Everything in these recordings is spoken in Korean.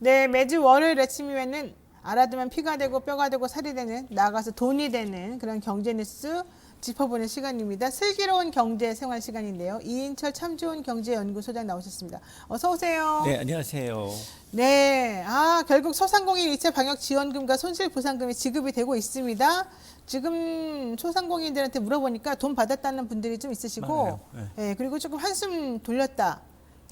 네, 매주 월요일 아침이면은 알아두면 피가 되고 뼈가 되고 살이 되는, 나아가서 돈이 되는 그런 경제 뉴스 짚어보는 시간입니다. 슬기로운 경제 생활 시간인데요. 이인철 참 좋은 경제연구소장 나오셨습니다. 어서 오세요. 네, 안녕하세요. 네, 결국 소상공인 2차 방역 지원금과 손실 보상금이 지급이 되고 있습니다. 지금 소상공인들한테 물어보니까 돈 받았다는 분들이 좀 있으시고, 네, 그리고 조금 한숨 돌렸다.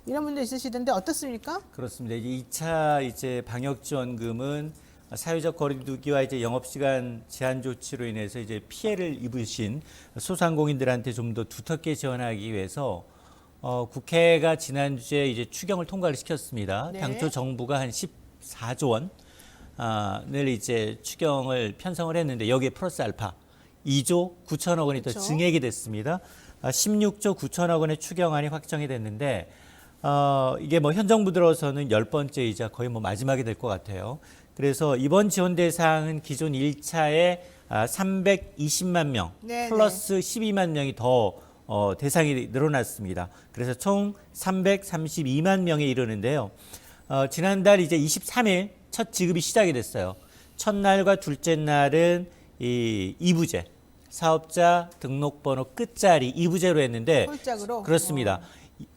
이런 분도 있으시던데 어떻습니까? 그렇습니다. 이제 2차 방역 지원금은 사회적 거리두기와 영업시간 제한 조치로 인해서 피해를 입으신 소상공인들한테 좀 더 두텁게 지원하기 위해서 국회가 지난주에 추경을 통과를 시켰습니다. 네. 당초 정부가 한 14조 원을 추경을 편성을 했는데 여기에 플러스 알파 2조 9천억 원이 더 그렇죠. 증액이 됐습니다. 16조 9천억 원의 추경안이 확정이 됐는데 이게 현 정부 들어서는 10번째이자 거의 마지막이 될 것 같아요. 그래서 이번 지원 대상은 기존 1차에 320만 명 네네. 플러스 12만 명이 더 대상이 늘어났습니다. 그래서 총 332만 명에 이르는데요. 지난달 23일 첫 지급이 시작이 됐어요. 첫날과 둘째 날은 이 2부제, 사업자 등록번호 끝자리 2부제로 했는데 홀짝으로? 그렇습니다.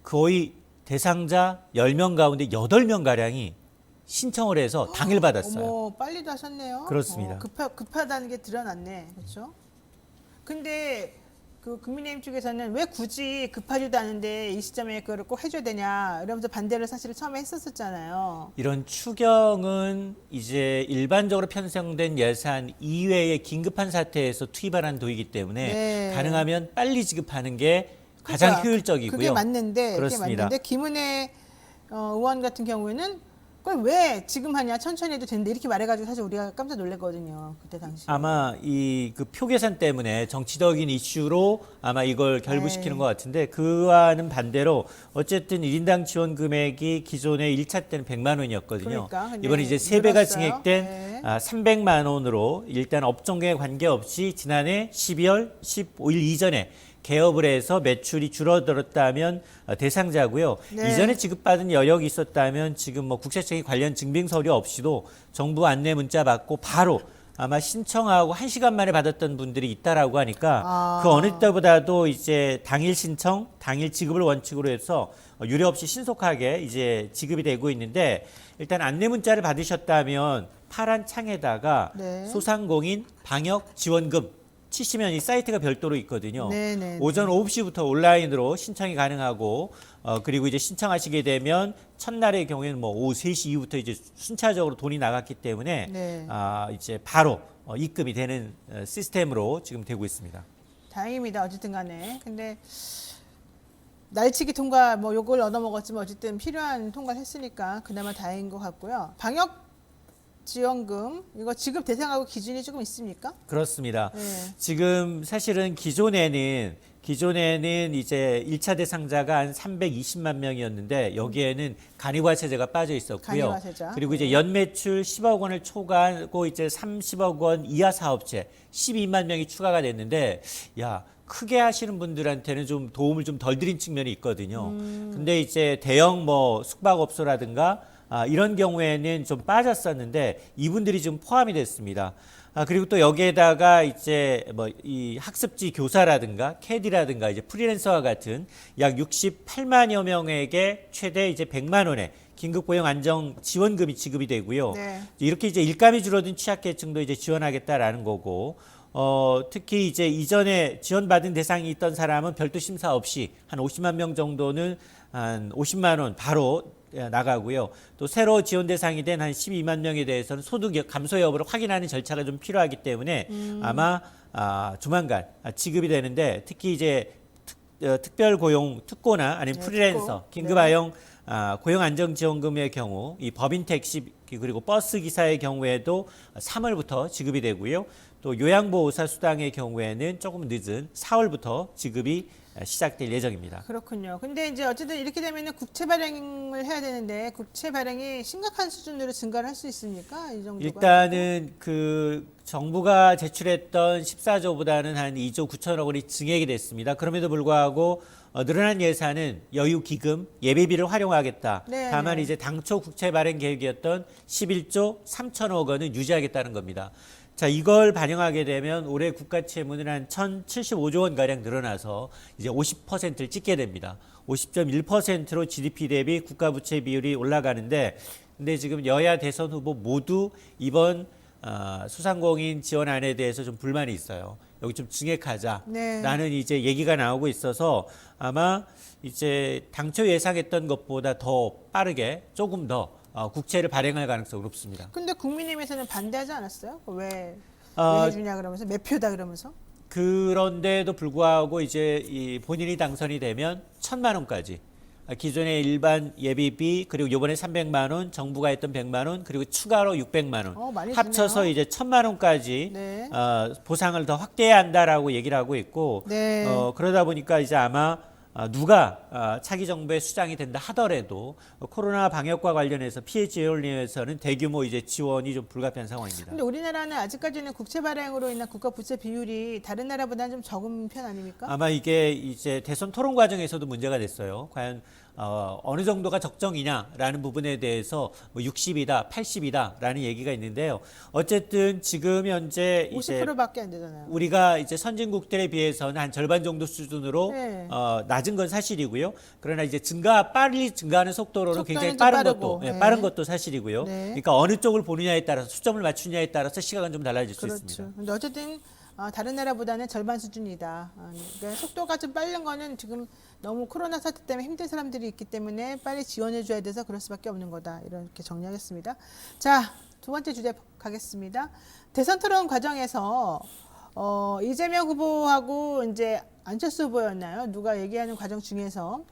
거의 대상자 10명 가운데 8명가량이 신청을 해서 당일 받았어요. 어머, 빨리도 하셨네요. 그렇습니다. 급하다는 게 드러났네. 그렇죠? 근데 그 국민의힘 쪽에서는 왜 굳이 급하지도 않은데 이 시점에 그걸 꼭 해줘야 되냐 이러면서 반대를 사실 처음에 했었잖아요. 이런 추경은 일반적으로 편성된 예산 이외의 긴급한 사태에서 투입하는 도이기 때문에 네. 가능하면 빨리 지급하는 게 가장 그러니까 효율적이고요. 그게 맞는데, 그렇습니다. 김은혜 의원 같은 경우에는 그걸 왜 지금 하냐, 천천히 해도 되는데 이렇게 말해가지고 사실 우리가 깜짝 놀랐거든요. 그때 당시. 아마 그 표 계산 때문에 정치적인 이슈로 아마 이걸 결부시키는 네. 것 같은데 그와는 반대로 어쨌든 1인당 지원 금액이 기존에 1차 때는 100만 원이었거든요. 그러니까, 근데 이번에 3배가 늘었어요. 증액된 네. 300만 원으로 일단 업종에 관계없이 지난해 12월 15일 이전에 개업을 해서 매출이 줄어들었다면 대상자고요. 네. 이전에 지급받은 여력이 있었다면 지금 국세청이 관련 증빙 서류 없이도 정부 안내 문자 받고 바로 아마 신청하고 1시간 만에 받았던 분들이 있다라고 하니까 그 어느 때보다도 당일 신청, 당일 지급을 원칙으로 해서 유례 없이 신속하게 지급이 되고 있는데 일단 안내 문자를 받으셨다면 파란 창에다가 네. 소상공인 방역 지원금 치시면 이 사이트가 별도로 있거든요. 네네. 오전 9시부터 온라인으로 신청이 가능하고 그리고 신청하시게 되면 첫날의 경우에는 오후 3시 이후부터 순차적으로 돈이 나갔기 때문에 네. 바로 입금이 되는 시스템으로 지금 되고 있습니다. 다행입니다. 어쨌든 간에. 근데 날치기 통과 요걸 얻어먹었지만 어쨌든 필요한 통과를 했으니까 그나마 다행인 것 같고요. 방역 지원금 이거 지급 대상하고 기준이 조금 있습니까? 그렇습니다. 네. 지금 사실은 기존에는 1차 대상자가 한 320만 명이었는데 여기에는 간이과세제가 빠져 있었고요. 간이과세자. 그리고 연매출 10억 원을 초과하고 30억 원 이하 사업체 12만 명이 추가가 됐는데 크게 하시는 분들한테는 좀 도움을 좀 덜 드린 측면이 있거든요. 근데 대형 숙박업소라든가 이런 경우에는 좀 빠졌었는데 이분들이 좀 포함이 됐습니다. 그리고 또 여기에다가 이 학습지 교사라든가 캐디라든가 프리랜서와 같은 약 68만여 명에게 최대 100만 원의 긴급 고용 안정 지원금이 지급이 되고요. 네. 이렇게 일감이 줄어든 취약계층도 지원하겠다라는 거고. 특히 이전에 지원받은 대상이 있던 사람은 별도 심사 없이 한 50만 명 정도는 한 50만 원 바로 나가고요. 또 새로 지원 대상이 된 한 12만 명에 대해서는 소득 감소 여부를 확인하는 절차가 좀 필요하기 때문에 아마 조만간 지급이 되는데 특히 특별 고용 특고나 아니면 네, 프리랜서 특고. 긴급 아용 고용 안정 지원금의 경우 이 법인 택시 그리고 버스 기사의 경우에도 3월부터 지급이 되고요. 또 요양보호사 수당의 경우에는 조금 늦은 4월부터 지급이 시작될 예정입니다. 그렇군요. 근데 이제 어쨌든 이렇게 되면은 국채 발행을 해야 되는데 국채 발행이 심각한 수준으로 증가를 할 수 있습니까? 이 정도가? 일단은 그 정부가 제출했던 14조보다는 한 2조 9천억 원이 증액이 됐습니다. 그럼에도 불구하고 늘어난 예산은 여유 기금, 예비비를 활용하겠다. 네, 다만 네. 이제 당초 국채 발행 계획이었던 11조 3천억 원은 유지하겠다는 겁니다. 자, 이걸 반영하게 되면 올해 국가 채무는 한 1,075조 원 가량 늘어나서 이제 50%를 찍게 됩니다. 50.1%로 GDP 대비 국가 부채 비율이 올라가는데, 근데 지금 여야 대선 후보 모두 이번 소상공인 지원안에 대해서 좀 불만이 있어요. 여기 좀 증액하자라는 네. 이제 얘기가 나오고 있어서 아마 이제 당초 예상했던 것보다 더 빠르게 조금 더 국채를 발행할 가능성이 높습니다. 근데 국민의힘에서는 반대하지 않았어요? 왜 어, 해주냐 그러면서 매표다 그러면서? 그런데도 불구하고 이제 이 본인이 당선이 되면 1,000만 원까지 기존의 일반 예비비 그리고 이번에 300만 원, 정부가 했던 100만 원 그리고 추가로 600만 원 많이 합쳐서 주네요. 이제 1,000만 원까지 네. 보상을 더 확대해야 한다라고 얘기를 하고 있고 네. 그러다 보니까 이제 아마 누가 차기 정부의 수장이 된다 하더라도 코로나 방역과 관련해서 피해 지원위에서는 대규모 이제 지원이 좀 불가피한 상황입니다. 근데 우리나라는 아직까지는 국채 발행으로 인한 국가 부채 비율이 다른 나라보다는 좀 적은 편 아닙니까? 아마 이게 이제 대선 토론 과정에서도 문제가 됐어요. 과연 어느 정도가 적정이냐라는 부분에 대해서 뭐 60이다, 80이다라는 얘기가 있는데요. 어쨌든 지금 현재 이제 50%밖에 안 되잖아요. 우리가 이제 선진국들에 비해서는 한 절반 정도 수준으로 네. 낮은 건 사실이고요. 그러나 이제 빨리 증가하는 속도로는 속도는 굉장히 좀 빠른 빠르고, 것도 네. 빠른 것도 사실이고요. 네. 그러니까 어느 쪽을 보느냐에 따라서 초점을 맞추냐에 따라서 시각은 좀 달라질 수 그렇죠. 있습니다. 근데 어쨌든 다른 나라보다는 절반 수준이다. 그러니까 속도가 좀 빠른 거는 지금 너무 코로나 사태 때문에 힘든 사람들이 있기 때문에 빨리 지원해 줘야 돼서 그럴 수밖에 없는 거다. 이렇게 정리하겠습니다. 자, 두 번째 주제 가겠습니다. 대선 토론 과정에서 이재명 후보하고 이제 안철수 후보였나요? 누가 얘기하는 과정 중에서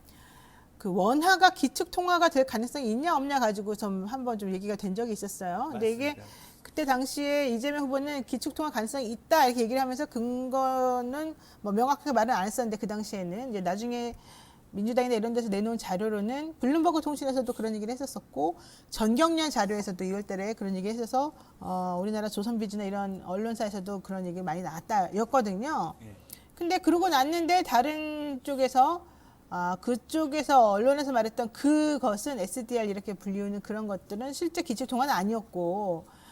그 원화가 기축 통화가 될 가능성이 있냐 없냐 가지고 좀 한번 좀 얘기가 된 적이 있었어요. 근데 이게 맞습니다. 그때 당시에 이재명 후보는 기축 통화 가능성이 있다 이렇게 얘기를 하면서 근거는 뭐 명확하게 말은 안 했었는데 그 당시에는 이제 나중에 민주당이나 이런 데서 내놓은 자료로는 블룸버그 통신에서도 그런 얘기를 했었었고 전경련 자료에서도 2월달에 그런 얘기 했어서 우리나라 조선비즈나 이런 언론사에서도 그런 얘기 많이 나왔다였거든요. 근데 그러고 났는데 다른 쪽에서 그쪽에서 언론에서 말했던 그것은 SDR 이렇게 불리우는 그런 것들은 실제 기축 통화는 아니었고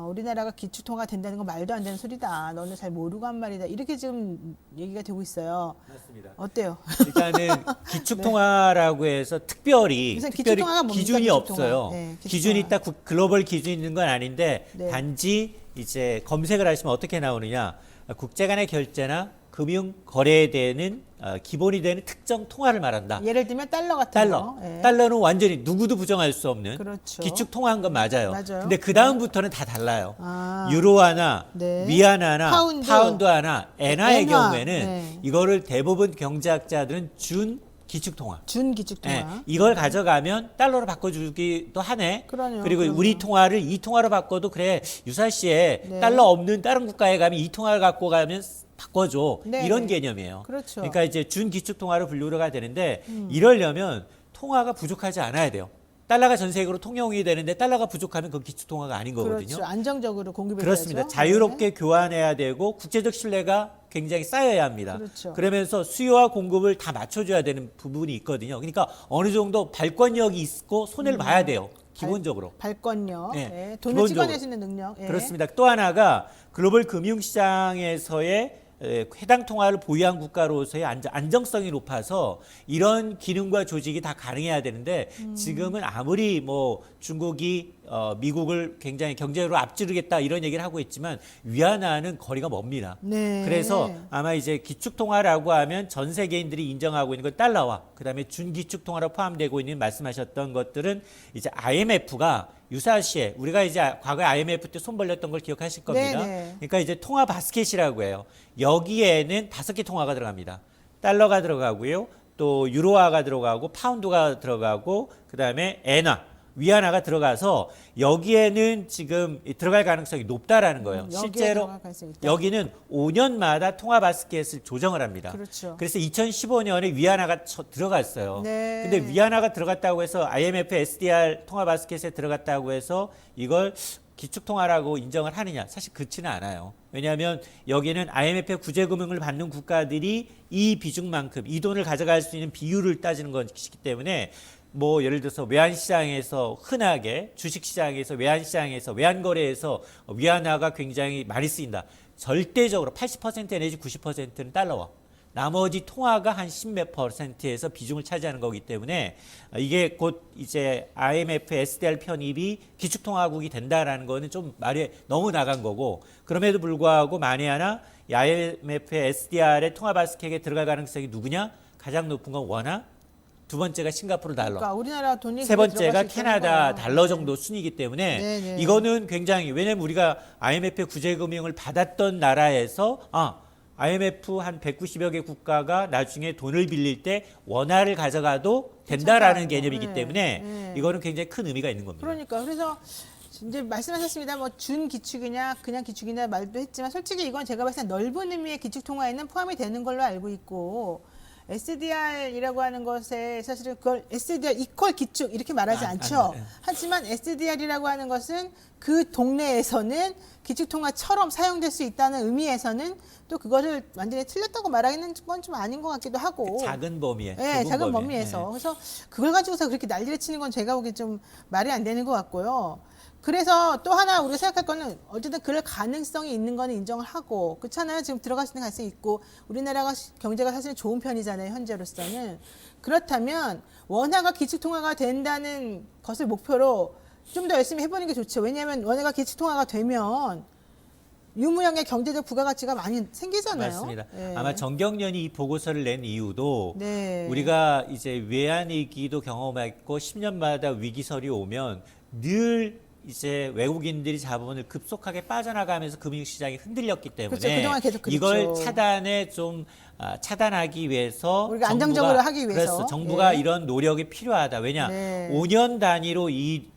우리나라가 기축 통화 된다는 건 말도 안 되는 소리다. 너는 잘 모르고 한 말이다. 이렇게 지금 얘기가 되고 있어요. 맞습니다. 어때요? 일단은 기축 통화라고 해서 특별히 우선 기축 통화가 뭡니까? 기준이 기축 없어요. 통화. 네, 기축 기준이 통화. 딱 글로벌 기준이 있는 건 아닌데 네. 단지 이제 검색을 하시면 어떻게 나오느냐? 국제 간의 결제나 금융 거래에 대한 기본이 되는 특정 통화를 말한다. 예를 들면 달러 같은 달러. 거. 예. 달러는 완전히 누구도 부정할 수 없는 그렇죠. 기축 통화한 건 맞아요. 맞아요. 근데 그 다음부터는 다 달라요. 유로화나 네. 위안화나 파운드. 하나 엔화의 엔화. 경우에는 네. 이거를 대부분 경제학자들은 준 기축 통화. 준 기축 통화. 예, 이걸 가져가면 달러로 바꿔주기도 하네. 그러네요, 그리고 그럼요. 우리 통화를 이 통화로 바꿔도 그래 유사시에 네. 달러 없는 다른 국가에 가면 이 통화를 갖고 가면 바꿔줘. 네, 이런 네. 개념이에요. 그렇죠. 그러니까 이제 준 기축 통화로 분류가 되는데 이러려면 통화가 부족하지 않아야 돼요. 달러가 전 세계로 통용이 되는데 달러가 부족하면 그건 기축 통화가 아닌 거거든요. 그렇죠. 안정적으로 공급해야죠. 그렇습니다. 자유롭게 교환해야 되고 국제적 신뢰가 굉장히 쌓여야 합니다. 그렇죠. 그러면서 수요와 공급을 다 맞춰줘야 되는 부분이 있거든요. 그러니까 어느 정도 발권력이 있고 손해를 봐야 돼요. 기본적으로. 발권력, 네, 예. 돈을 기본적으로. 찍어낼 수 있는 능력. 예. 그렇습니다. 또 하나가 글로벌 금융시장에서의 해당 통화를 보유한 국가로서의 안정성이 높아서 이런 기능과 조직이 다 가능해야 되는데 지금은 아무리 뭐 중국이 미국을 굉장히 경제로 앞지르겠다 이런 얘기를 하고 있지만 위안화는 거리가 멉니다. 네. 그래서 아마 이제 기축통화라고 하면 전 세계인들이 인정하고 있는 건 달러와 그다음에 준기축통화로 포함되고 있는 말씀하셨던 것들은 이제 IMF가 유사시에 우리가 이제 과거에 IMF 때 손 벌렸던 걸 기억하실 겁니다. 네네. 그러니까 이제 통화 바스켓이라고 해요. 여기에는 5개 통화가 들어갑니다. 달러가 들어가고요. 또 유로화가 들어가고 파운드가 들어가고 그다음에 엔화 위안화가 들어가서 여기에는 지금 들어갈 가능성이 높다라는 거예요. 여기에 실제로 들어갈 가능성이 있다. 여기는 5년마다 통화 바스켓을 조정을 합니다. 그렇죠. 그래서 2015년에 위안화가 들어갔어요. 네. 근데 위안화가 들어갔다고 해서 IMF SDR 통화 바스켓에 들어갔다고 해서 이걸 기축통화라고 인정을 하느냐? 사실 그렇지는 않아요. 왜냐하면 여기는 IMF 구제금융을 받는 국가들이 이 비중만큼 이 돈을 가져갈 수 있는 비율을 따지는 것이기 때문에 뭐 예를 들어서 외환시장에서 흔하게 주식시장에서 외환시장에서 외환거래에서 위안화가 굉장히 많이 쓰인다. 절대적으로 80% 내지 90%는 달러화. 나머지 통화가 한 10몇 %에서 비중을 차지하는 거기 때문에 이게 곧 이제 IMF SDR 편입이 기축통화국이 된다라는 거는 좀 말이 너무 나간 거고 그럼에도 불구하고 만에 하나 IMF SDR의 통화 바스켓에 들어갈 가능성이 누구냐? 가장 높은 건 원화, 두 번째가 싱가포르 달러, 그러니까 우리나라 돈이 세 번째가 들어갈 수 캐나다 있다는 거예요. 달러 정도 순이기 때문에 네. 이거는 굉장히 왜냐면 우리가 IMF 구제금융을 받았던 나라에서 IMF 한 190여 개 국가가 나중에 돈을 빌릴 때 원화를 가져가도 된다라는 개념이기 네. 때문에 네. 이거는 굉장히 큰 의미가 있는 겁니다. 그러니까 그래서 이제 말씀하셨습니다. 뭐 준 기축이냐 그냥 기축이냐 말도 했지만 솔직히 이건 제가 봤을 때 넓은 의미의 기축 통화에는 포함이 되는 걸로 알고 있고 SDR이라고 하는 것에 사실은 그걸 SDR 이퀄 기축 이렇게 말하지 않죠. 하지만 SDR이라고 하는 것은 그 동네에서는 기축통화처럼 사용될 수 있다는 의미에서는 또 그거를 완전히 틀렸다고 말하기는 건 좀 아닌 것 같기도 하고. 작은 범위에. 네, 좁은 작은 범위에. 범위에서. 그래서 그걸 가지고서 그렇게 난리를 치는 건 제가 보기엔 좀 말이 안 되는 것 같고요. 그래서 또 하나 우리가 생각할 거는 어쨌든 그럴 가능성이 있는 거는 인정을 하고 그렇잖아요. 지금 들어갈 수 있는 가능성이 있고 우리나라가 경제가 사실 좋은 편이잖아요. 현재로서는. 그렇다면 원화가 기축통화가 된다는 것을 목표로 좀 더 열심히 해보는 게 좋죠. 왜냐하면 원화가 기축통화가 되면 유무형의 경제적 부가가치가 많이 생기잖아요. 맞습니다. 네. 아마 정경련이 이 보고서를 낸 이유도 네. 우리가 이제 외환위기도 경험했고 10년마다 위기설이 오면 늘 이제 외국인들이 자본을 급속하게 빠져나가면서 금융시장이 흔들렸기 때문에 그렇죠. 그동안 계속 그랬죠. 이걸 차단하기 위해서 우리가 안정적으로 하기 위해서. 그래서 정부가 예. 이런 노력이 필요하다. 왜냐? 네. 5년 단위로 이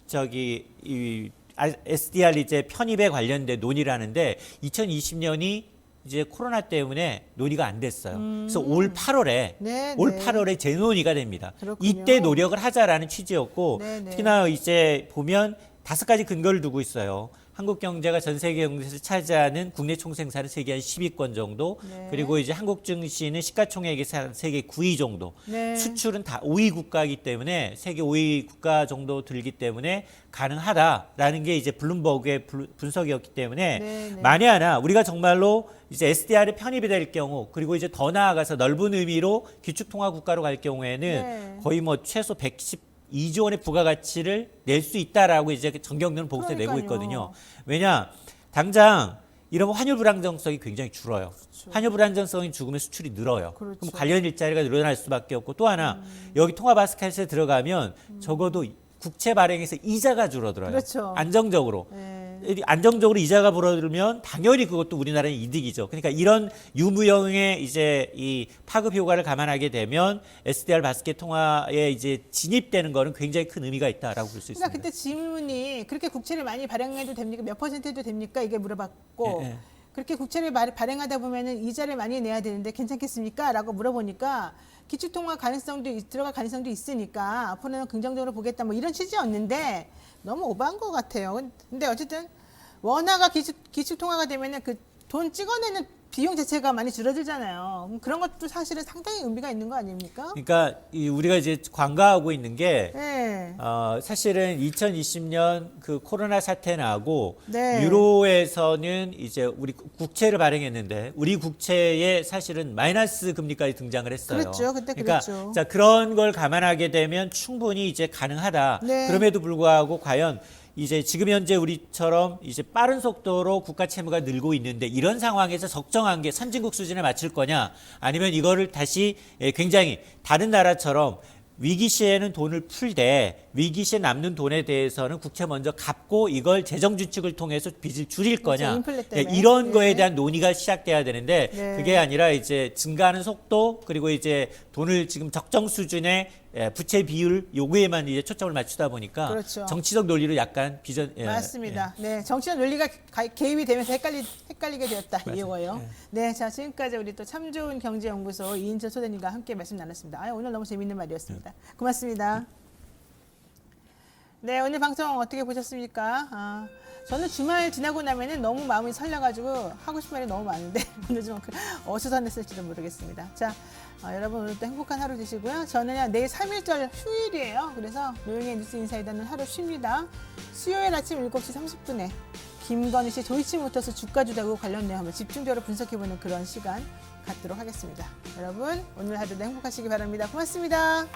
SDR 이제 편입에 관련된 논의를 하는데 2020년이 이제 코로나 때문에 논의가 안 됐어요. 그래서 올 8월에 네, 올 네. 8월에 재논의가 됩니다. 그렇군요. 이때 노력을 하자라는 취지였고 네, 네. 특히나 이제 보면 5가지 근거를 두고 있어요. 한국 경제가 전 세계 경제에서 차지하는 국내 총생산은 세계 한 10위권 정도, 네. 그리고 이제 한국 증시는 시가총액에서 한 세계 9위 정도, 네. 수출은 다 5위 국가이기 때문에 세계 5위 국가 정도 들기 때문에 가능하다라는 게 이제 블룸버그의 분석이었기 때문에 네, 네. 만에 하나 우리가 정말로 이제 SDR에 편입이 될 경우 그리고 이제 더 나아가서 넓은 의미로 기축통화 국가로 갈 경우에는 네. 거의 뭐 최소 112조 원의 부가가치를 낼 수 있다라고 이제 정경련 보고서에 내고 그러니까요. 있거든요. 왜냐 당장 이러면 환율 불안정성이 굉장히 줄어요. 환율 불안정성이 죽으면 수출이 늘어요. 그렇죠. 그럼 관련 일자리가 늘어날 수밖에 없고 또 하나 여기 통화 바스켓에 들어가면 적어도 국채 발행에서 이자가 줄어들어요. 그렇죠. 안정적으로. 네. 안정적으로 이자가 불어들면 당연히 그것도 우리나라는 이득이죠. 그러니까 이런 유무형의 이제 이 파급 효과를 감안하게 되면 SDR 바스켓 통화에 이제 진입되는 거는 굉장히 큰 의미가 있다라고 볼 수 있습니다. 그러니까 그때 질문이 그렇게 국채를 많이 발행해도 됩니까? 몇 % 해도 됩니까? 이게 물어봤고 예, 예. 그렇게 국채를 발행하다 보면은 이자를 많이 내야 되는데 괜찮겠습니까? 라고 물어보니까 기축통화 들어갈 가능성도 있으니까 앞으로는 긍정적으로 보겠다 뭐 이런 취지였는데 너무 오버한 것 같아요. 근데 어쨌든 원화가 기축통화가 되면은 그 돈 찍어내는 비용 자체가 많이 줄어들잖아요. 그런 것도 사실은 상당히 의미가 있는 거 아닙니까? 그러니까 우리가 이제 관가하고 있는 게 네. 사실은 2020년 그 코로나 사태 나고 네. 유로에서는 이제 우리 국채를 발행했는데 우리 국채에 사실은 마이너스 금리까지 등장을 했어요. 그랬죠. 그때 그러니까 그랬죠. 자, 그런 걸 감안하게 되면 충분히 이제 가능하다. 네. 그럼에도 불구하고 과연 이제 지금 현재 우리처럼 이제 빠른 속도로 국가 채무가 늘고 있는데 이런 상황에서 적정한 게 선진국 수준에 맞출 거냐 아니면 이거를 다시 굉장히 다른 나라처럼 위기 시에는 돈을 풀되 위기 시에 남는 돈에 대해서는 국채 먼저 갚고 이걸 재정 준칙을 통해서 빚을 줄일 거냐 인플레 때문에. 이런 네. 거에 대한 논의가 시작돼야 되는데 네. 그게 아니라 이제 증가하는 속도 그리고 이제 돈을 지금 적정 수준의 부채 비율 요구에만 이제 초점을 맞추다 보니까 그렇죠. 정치적 논리로 약간 맞습니다. 네, 정치적 논리가 개입이 되면서 헷갈리게 되었다 이거예요. 네, 자 지금까지 우리 또 참 좋은 경제연구소 이인철 소장님과 함께 말씀 나눴습니다. 오늘 너무 재밌는 말이었습니다. 고맙습니다. 네, 오늘 방송 어떻게 보셨습니까? 저는 주말 지나고 나면은 너무 마음이 설레가지고 하고 싶은 말이 너무 많은데 오늘 좀 어수선했을지도 모르겠습니다. 자, 여러분 오늘도 행복한 하루 되시고요. 저는 내일 3.1절 휴일이에요. 그래서 노영의 뉴스 인사이다는 하루 쉽니다. 수요일 아침 7시 30분에 김건희 씨 도이치모터스 주가 조작과 관련 내용 한번 집중적으로 분석해보는 그런 시간 갖도록 하겠습니다. 여러분 오늘 하루도 행복하시기 바랍니다. 고맙습니다.